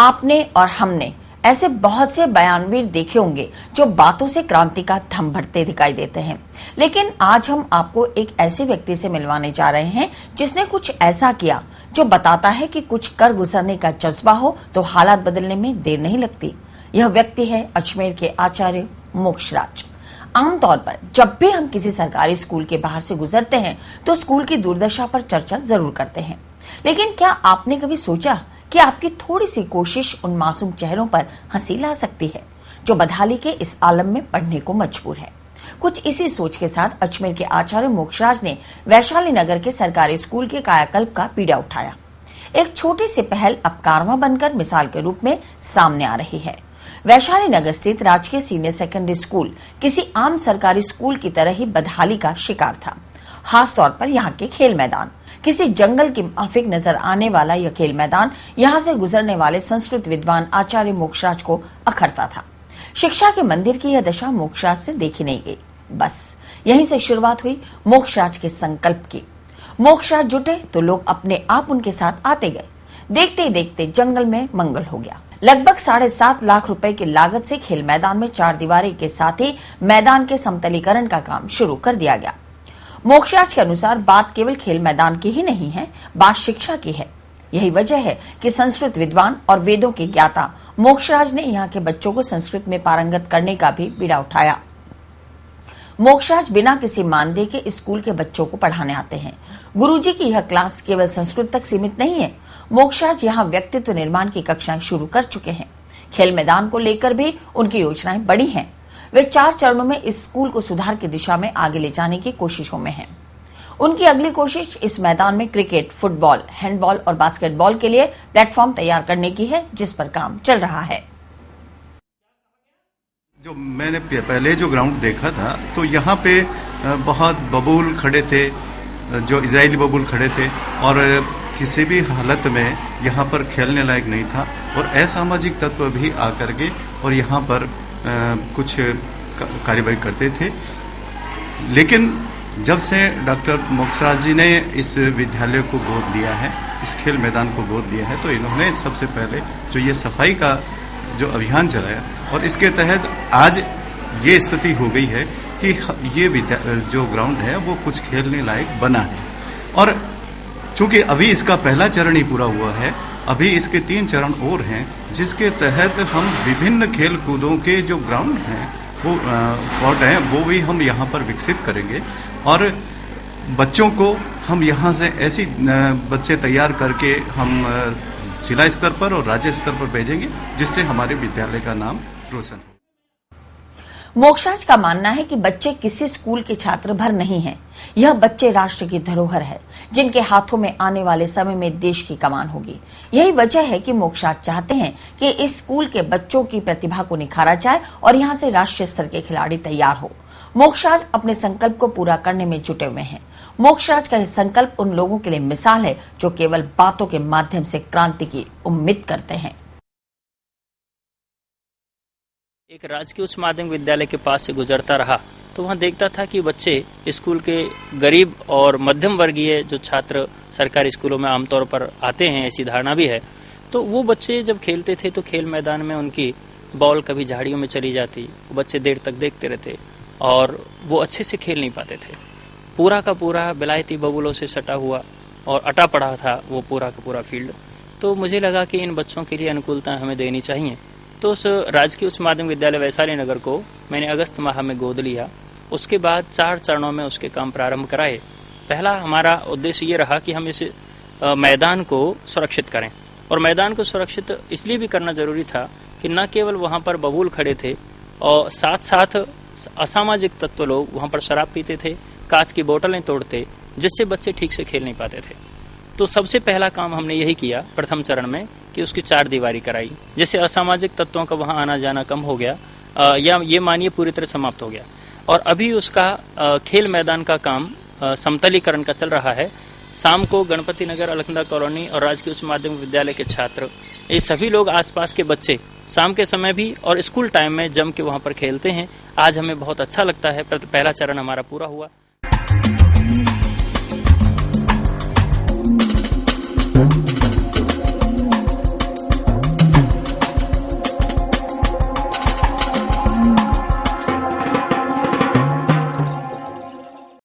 आपने और हमने ऐसे बहुत से बयानवीर देखे होंगे जो बातों से क्रांति का दम भरते दिखाई देते हैं, लेकिन आज हम आपको एक ऐसे व्यक्ति से मिलवाने जा रहे हैं जिसने कुछ ऐसा किया जो बताता है कि कुछ कर गुजरने का जज्बा हो तो हालात बदलने में देर नहीं लगती। यह व्यक्ति है अजमेर के आचार्य मोक्षराज। आमतौर पर जब भी हम किसी सरकारी स्कूल के बाहर से गुजरते हैं तो स्कूल की दुर्दशा पर चर्चा जरूर करते हैं, लेकिन क्या आपने कभी सोचा कि आपकी थोड़ी सी कोशिश उन मासूम चेहरों पर हंसी ला सकती है जो बदहाली के इस आलम में पढ़ने को मजबूर है। कुछ इसी सोच के साथ अजमेर के आचार्य मोक्षराज ने वैशाली नगर के सरकारी स्कूल के कायाकल्प का पीड़ा उठाया। एक छोटी सी पहल अब कारवां बनकर मिसाल के रूप में सामने आ रही है। वैशाली नगर स्थित राजकीय सीनियर सेकेंडरी स्कूल किसी आम सरकारी स्कूल की तरह ही बदहाली का शिकार था। खास तौर पर यहाँ के खेल मैदान, किसी जंगल की माफिक नजर आने वाला यह खेल मैदान यहाँ से गुजरने वाले संस्कृत विद्वान आचार्य मोक्षराज को अखरता था। शिक्षा के मंदिर की यह दशा मोक्षराज से देखी नहीं गई। बस यहीं से शुरुआत हुई मोक्षराज के संकल्प की। मोक्षराज जुटे तो लोग अपने आप उनके साथ आते गए। देखते ही देखते जंगल में मंगल हो गया। लगभग 7.5 लाख रुपए की लागत से खेल मैदान में 4 दीवारी के साथ ही मैदान के समतलीकरण का काम शुरू कर दिया गया। मोक्षराज के अनुसार बात केवल खेल मैदान की ही नहीं है, बात शिक्षा की है। यही वजह है कि संस्कृत विद्वान और वेदों के ज्ञाता मोक्षराज ने यहाँ के बच्चों को संस्कृत में पारंगत करने का भी बीड़ा उठाया। मोक्षराज बिना किसी मानदेय के स्कूल के बच्चों को पढ़ाने आते हैं। गुरुजी की यह क्लास केवल संस्कृत तक सीमित नहीं है। मोक्षराज यहाँ व्यक्तित्व निर्माण की कक्षाएं शुरू कर चुके हैं। खेल मैदान को लेकर भी उनकी योजनाएं बड़ी हैं। वे 4 चरणों में इस स्कूल को सुधार की दिशा में आगे ले जाने की कोशिशों में हैं। उनकी अगली कोशिश इस मैदान में क्रिकेट, फुटबॉल, हैंडबॉल और बास्केटबॉल के लिए प्लेटफॉर्म तैयार करने की है, जिस पर काम चल रहा है। जो मैंने पहले जो ग्राउंड देखा था तो यहाँ पे बहुत बबूल खड़े थे, जो इजरायली बबूल खड़े थे, और किसी भी हालत में यहाँ पर खेलने लायक नहीं था, और असामाजिक तत्व भी आकर के और यहाँ पर कुछ कार्यवाही करते थे। लेकिन जब से डॉक्टर मोक्षराज जी ने इस विद्यालय को गोद लिया है, इस खेल मैदान को गोद लिया है, तो इन्होंने सबसे पहले जो ये सफाई का जो अभियान चलाया, और इसके तहत आज ये स्थिति हो गई है कि ये जो ग्राउंड है वो कुछ खेलने लायक बना है। और चूंकि अभी इसका पहला चरण ही पूरा हुआ है, अभी इसके 3 चरण और हैं, जिसके तहत हम विभिन्न खेल कूदों के जो ग्राउंड हैं, वो कोर्ट हैं, वो भी हम यहाँ पर विकसित करेंगे, और बच्चों को हम यहाँ से ऐसी बच्चे तैयार करके हम जिला स्तर पर और राज्य स्तर पर भेजेंगे, जिससे हमारे विद्यालय का नाम रोशन हो। मोक्षराज का मानना है कि बच्चे किसी स्कूल के छात्र भर नहीं हैं। यह बच्चे राष्ट्र की धरोहर है, जिनके हाथों में आने वाले समय में देश की कमान होगी। यही वजह है कि मोक्षराज चाहते हैं कि इस स्कूल के बच्चों की प्रतिभा को निखारा जाए और यहाँ से राष्ट्रीय स्तर के खिलाड़ी तैयार हो। मोक्षराज अपने संकल्प को पूरा करने में जुटे हुए हैं। मोक्षराज का यह संकल्प उन लोगों के लिए मिसाल है जो केवल बातों के माध्यम से क्रांति की उम्मीद करते हैं। एक राजकीय उच्च माध्यमिक विद्यालय के पास से गुजरता रहा तो वहाँ देखता था कि बच्चे स्कूल के गरीब और मध्यम वर्गीय जो छात्र सरकारी स्कूलों में आमतौर पर आते हैं, ऐसी धारणा भी है, तो वो बच्चे जब खेलते थे तो खेल मैदान में उनकी बॉल कभी झाड़ियों में चली जाती, वो बच्चे देर तक देखते रहते और वो अच्छे से खेल नहीं पाते थे। पूरा का पूरा विलायती बबूलों से सटा हुआ और अटा पड़ा था वो पूरा का पूरा फील्ड। तो मुझे लगा कि इन बच्चों के लिए अनुकूलता हमें देनी चाहिए। तो उस राजकीय उच्च माध्यमिक विद्यालय वैशाली नगर को मैंने अगस्त माह में गोद लिया। उसके बाद 4 चरणों में उसके काम प्रारंभ कराए। पहला हमारा उद्देश्य ये रहा कि हम इस मैदान को सुरक्षित करें, और मैदान को सुरक्षित इसलिए भी करना जरूरी था कि न केवल वहाँ पर बबूल खड़े थे और साथ साथ असामाजिक तत्व लोग वहाँ पर शराब पीते थे, कांच की बोतलें तोड़ते, जिससे बच्चे ठीक से खेल नहीं पाते थे। तो सबसे पहला काम हमने यही किया प्रथम चरण में कि उसकी 4 दीवारी कराई, जिससे असामाजिक तत्वों का वहाँ आना जाना कम हो गया, या ये मानिए पूरी तरह समाप्त हो गया। और अभी उसका खेल मैदान का काम समतलीकरण का चल रहा है। शाम को गणपति नगर, अलकनंदा कॉलोनी और राजकीय उच्च माध्यमिक विद्यालय के छात्र, ये सभी लोग आसपास के बच्चे शाम के समय भी और स्कूल टाइम में जम के वहाँ पर खेलते हैं। आज हमें बहुत अच्छा लगता है। पहला चरण हमारा पूरा हुआ।